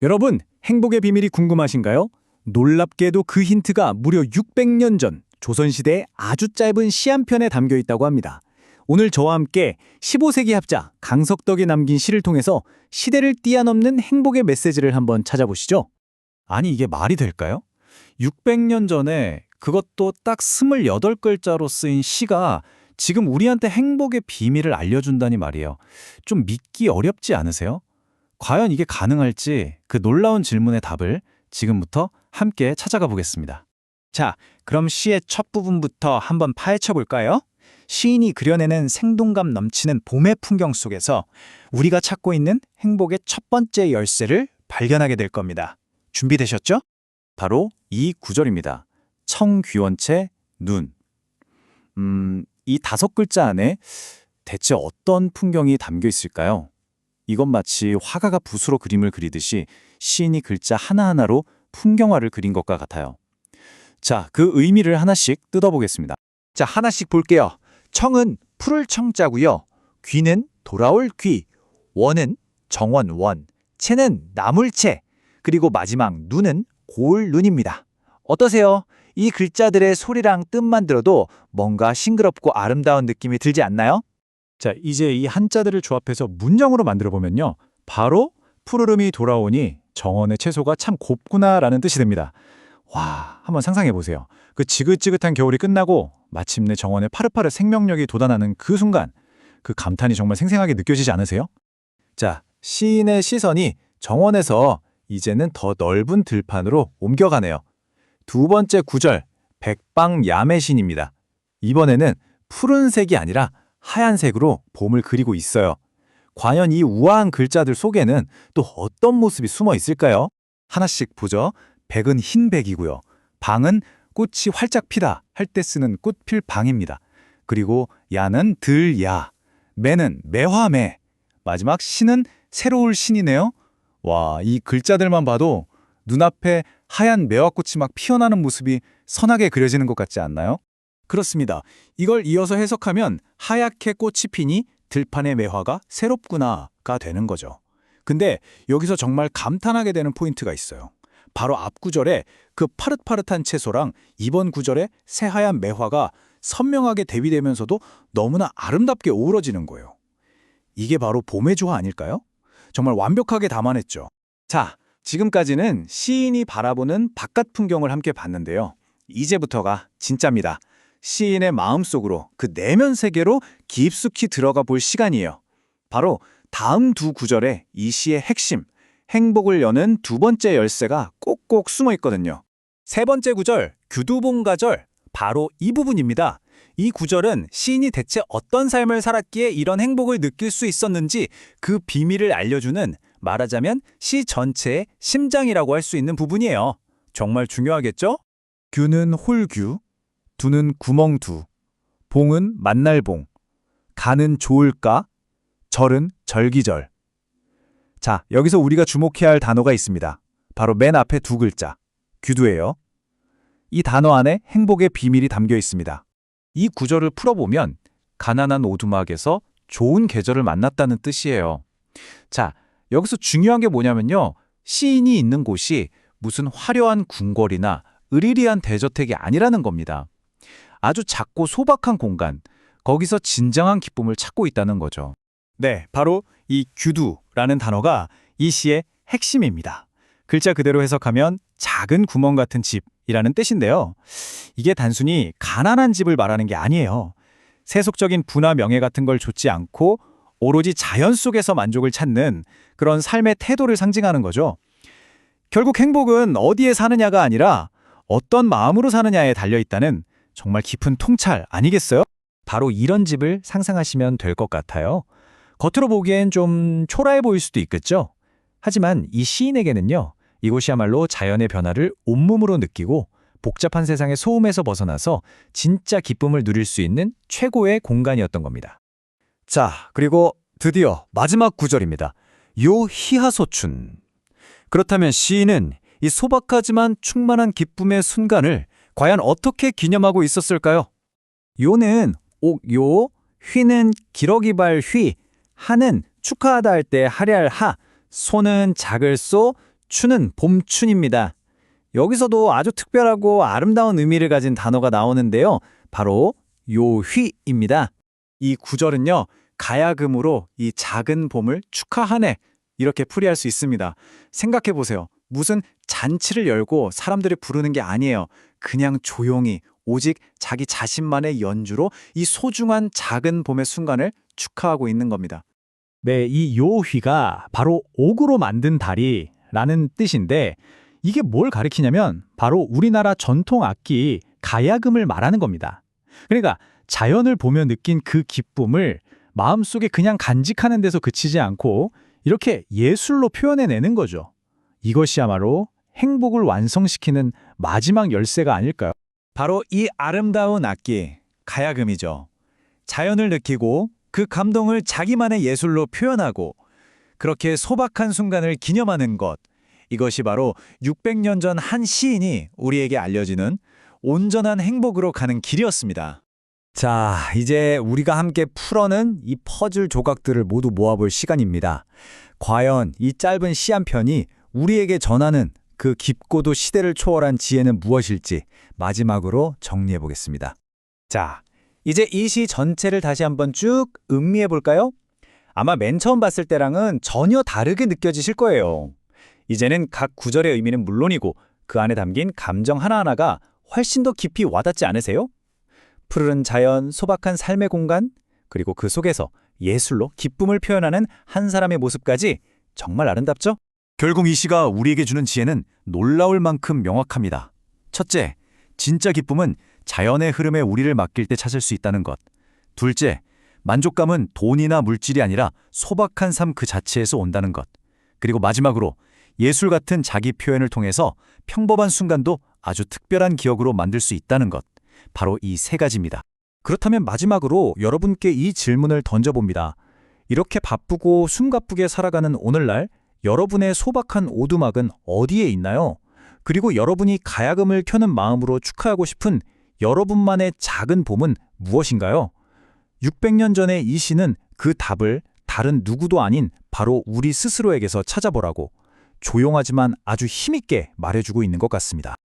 여러분, 행복의 비밀이 궁금하신가요? 놀랍게도 그 힌트가 무려 600년 전 조선시대의 아주 짧은 시 한 편에 담겨 있다고 합니다. 오늘 저와 함께 15세기 학자 강석덕이 남긴 시를 통해서 시대를 뛰어넘는 행복의 메시지를 한번 찾아보시죠. 아니 이게 말이 될까요? 600년 전에 그것도 딱 28글자로 쓰인 시가 지금 우리한테 행복의 비밀을 알려준다니 말이에요. 좀 믿기 어렵지 않으세요? 과연 이게 가능할지 그 놀라운 질문의 답을 지금부터 함께 찾아가 보겠습니다. 자, 그럼 시의 첫 부분부터 한번 파헤쳐 볼까요? 시인이 그려내는 생동감 넘치는 봄의 풍경 속에서 우리가 찾고 있는 행복의 첫 번째 열쇠를 발견하게 될 겁니다. 준비되셨죠? 바로 이 구절입니다. 청귀원체 눈. 이 5글자 안에 대체 어떤 풍경이 담겨 있을까요? 이건 마치 화가가 붓으로 그림을 그리듯이 시인이 글자 하나하나로 풍경화를 그린 것과 같아요. 자, 그 의미를 하나씩 뜯어보겠습니다. 자, 하나씩 볼게요. 청은 푸를 청자고요. 귀는 돌아올 귀, 원은 정원 원, 채는 나물채, 그리고 마지막 눈은 고울 눈입니다. 어떠세요? 이 글자들의 소리랑 뜻만 들어도 뭔가 싱그럽고 아름다운 느낌이 들지 않나요? 자, 이제 이 한자들을 조합해서 문장으로 만들어 보면요. 바로 푸르름이 돌아오니 정원의 채소가 참 곱구나라는 뜻이 됩니다. 와, 한번 상상해 보세요. 그 지긋지긋한 겨울이 끝나고 마침내 정원에 파릇파릇 생명력이 돋아나는 그 순간, 그 감탄이 정말 생생하게 느껴지지 않으세요? 자, 시인의 시선이 정원에서 이제는 더 넓은 들판으로 옮겨가네요. 두 번째 구절, 백방야매신입니다. 이번에는 푸른색이 아니라 하얀색으로 봄을 그리고 있어요. 과연 이 우아한 글자들 속에는 또 어떤 모습이 숨어 있을까요? 하나씩 보죠. 백은 흰백이고요. 방은 꽃이 활짝 피다 할 때 쓰는 꽃필 방입니다. 그리고 야는 들야, 매는 매화매, 마지막 신은 새로울 신이네요. 와, 이 글자들만 봐도 눈앞에 하얀 매화꽃이 막 피어나는 모습이 선하게 그려지는 것 같지 않나요? 그렇습니다. 이걸 이어서 해석하면 하얗게 꽃이 피니 들판의 매화가 새롭구나가 되는 거죠. 근데 여기서 정말 감탄하게 되는 포인트가 있어요. 바로 앞 구절에 그 파릇파릇한 채소랑 이번 구절에 새하얀 매화가 선명하게 대비되면서도 너무나 아름답게 어우러지는 거예요. 이게 바로 봄의 조화 아닐까요? 정말 완벽하게 담아냈죠. 자, 지금까지는 시인이 바라보는 바깥 풍경을 함께 봤는데요. 이제부터가 진짜입니다. 시인의 마음속으로 그 내면 세계로 깊숙이 들어가 볼 시간이에요. 바로 다음 두 구절에 이 시의 핵심, 행복을 여는 두 번째 열쇠가 꼭꼭 숨어 있거든요. 세 번째 구절, 규두봉가절, 바로 이 부분입니다. 이 구절은 시인이 대체 어떤 삶을 살았기에 이런 행복을 느낄 수 있었는지 그 비밀을 알려주는, 말하자면 시 전체의 심장이라고 할 수 있는 부분이에요. 정말 중요하겠죠? 규는 홀규, 두는 구멍두, 봉은 만날봉, 가는 좋을까, 절은 절기절. 자, 여기서 우리가 주목해야 할 단어가 있습니다. 바로 맨 앞에 두 글자, 규두예요. 이 단어 안에 행복의 비밀이 담겨 있습니다. 이 구절을 풀어보면 가난한 오두막에서 좋은 계절을 만났다는 뜻이에요. 자, 여기서 중요한 게 뭐냐면요. 시인이 있는 곳이 무슨 화려한 궁궐이나 으리리한 대저택이 아니라는 겁니다. 아주 작고 소박한 공간, 거기서 진정한 기쁨을 찾고 있다는 거죠. 네, 바로 이 규두라는 단어가 이 시의 핵심입니다. 글자 그대로 해석하면 작은 구멍 같은 집이라는 뜻인데요. 이게 단순히 가난한 집을 말하는 게 아니에요. 세속적인 부나 명예 같은 걸 좇지 않고 오로지 자연 속에서 만족을 찾는 그런 삶의 태도를 상징하는 거죠. 결국 행복은 어디에 사느냐가 아니라 어떤 마음으로 사느냐에 달려있다는 정말 깊은 통찰 아니겠어요? 바로 이런 집을 상상하시면 될 것 같아요. 겉으로 보기엔 좀 초라해 보일 수도 있겠죠? 하지만 이 시인에게는요, 이곳이야말로 자연의 변화를 온몸으로 느끼고 복잡한 세상의 소음에서 벗어나서 진짜 기쁨을 누릴 수 있는 최고의 공간이었던 겁니다. 자, 그리고 드디어 마지막 구절입니다. 요 희하소춘. 그렇다면 시인은 이 소박하지만 충만한 기쁨의 순간을 과연 어떻게 기념하고 있었을까요? 요는 옥요, 휘는 기러기발 휘, 하는 축하하다 할 때 하랴할 하, 소는 작을 소, 춘은 봄춘입니다. 여기서도 아주 특별하고 아름다운 의미를 가진 단어가 나오는데요. 바로 요휘입니다. 이 구절은요, 가야금으로 이 작은 봄을 축하하네, 이렇게 풀이할 수 있습니다. 생각해 보세요. 무슨 잔치를 열고 사람들이 부르는 게 아니에요. 그냥 조용히 오직 자기 자신만의 연주로 이 소중한 작은 봄의 순간을 축하하고 있는 겁니다. 네, 이 요휘가 바로 옥으로 만든 다리라는 뜻인데 이게 뭘 가리키냐면 바로 우리나라 전통 악기 가야금을 말하는 겁니다. 그러니까 자연을 보며 느낀 그 기쁨을 마음속에 그냥 간직하는 데서 그치지 않고 이렇게 예술로 표현해내는 거죠. 이것이야말로 행복을 완성시키는 마지막 열쇠가 아닐까요? 바로 이 아름다운 악기, 가야금이죠. 자연을 느끼고 그 감동을 자기만의 예술로 표현하고 그렇게 소박한 순간을 기념하는 것. 이것이 바로 600년 전 한 시인이 우리에게 알려지는 온전한 행복으로 가는 길이었습니다. 자, 이제 우리가 함께 풀어낸 이 퍼즐 조각들을 모두 모아볼 시간입니다. 과연 이 짧은 시 한 편이 우리에게 전하는 그 깊고도 시대를 초월한 지혜는 무엇일지 마지막으로 정리해 보겠습니다. 자, 이제 이 시 전체를 다시 한번 쭉 음미해 볼까요? 아마 맨 처음 봤을 때랑은 전혀 다르게 느껴지실 거예요. 이제는 각 구절의 의미는 물론이고 그 안에 담긴 감정 하나하나가 훨씬 더 깊이 와닿지 않으세요? 푸르른 자연, 소박한 삶의 공간, 그리고 그 속에서 예술로 기쁨을 표현하는 한 사람의 모습까지 정말 아름답죠? 결국 이 시가 우리에게 주는 지혜는 놀라울 만큼 명확합니다. 첫째, 진짜 기쁨은 자연의 흐름에 우리를 맡길 때 찾을 수 있다는 것. 둘째, 만족감은 돈이나 물질이 아니라 소박한 삶 그 자체에서 온다는 것. 그리고 마지막으로 예술 같은 자기 표현을 통해서 평범한 순간도 아주 특별한 기억으로 만들 수 있다는 것. 바로 이 세 가지입니다. 그렇다면 마지막으로 여러분께 이 질문을 던져봅니다. 이렇게 바쁘고 숨가쁘게 살아가는 오늘날 여러분의 소박한 오두막은 어디에 있나요? 그리고 여러분이 가야금을 켜는 마음으로 축하하고 싶은 여러분만의 작은 봄은 무엇인가요? 600년 전의 이 시는 그 답을 다른 누구도 아닌 바로 우리 스스로에게서 찾아보라고 조용하지만 아주 힘있게 말해주고 있는 것 같습니다.